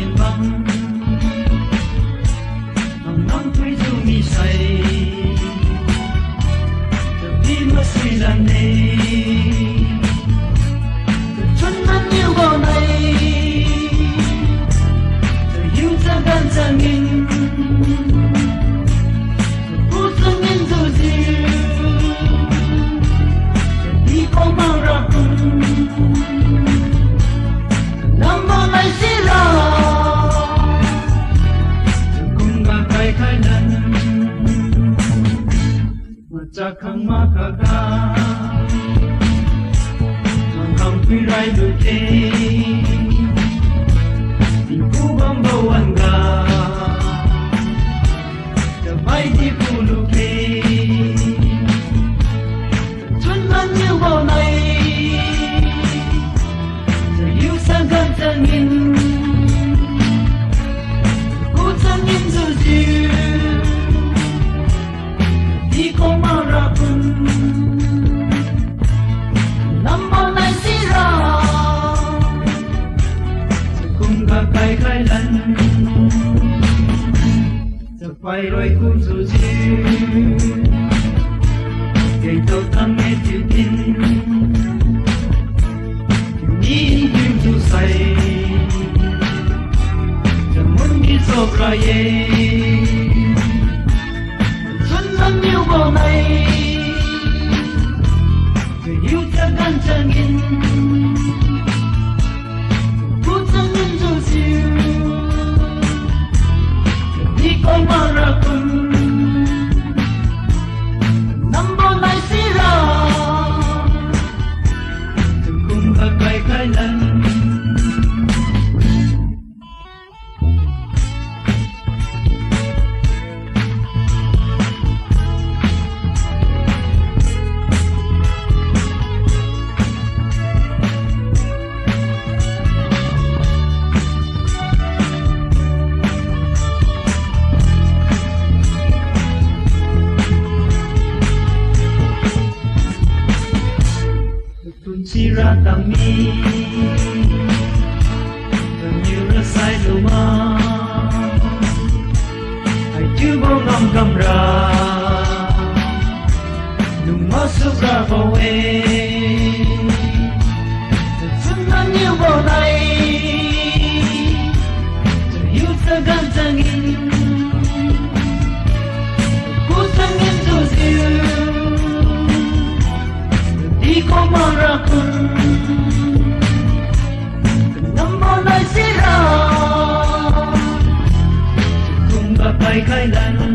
hiền băng hằng năm quý du mi say từ khi mất suy làm này từ chân thân yêu vào này từ yêu ra gan ra nghìn từ phút dân nhân dù diêu từ đi có mang ra cùng năm mơ này xí ra từ cùng bà khai khai lần mà cha khăng má khả ca thằng hằng quy rai đôi thế tình cũ bám bầu ăn gà từ bay đi phụ lục thế xuân thân yêu vào này từ yêu sang gần chân nghìn cô chân nghìn dù diêu đi có mau ra cùng năm mơ này xí ra cùng gặp khai khai lần giờ quay rồi cũng dù diêu ngày tôi thăng nghe chữ tin nhìn yêu dù say giờ muốn đi sâu ra ye xuân thân yêu vào này người yêu cha gan cha nghìn phút dân nhân dù diêu đi coi mà ra cùng năm bao này xí ra từ cùng ta khai khai lần chỉ ra tạm mi gần như là sai lầm mà hãy chưa bao năm cầm ra đừng mất sức ra vào em xuân thân yêu vào này giờ yêu ta gan ta nghìn cô ta nghìn dù diêu đi có mang ra cùng năm mơ này xí ra cùng bà bay khai lần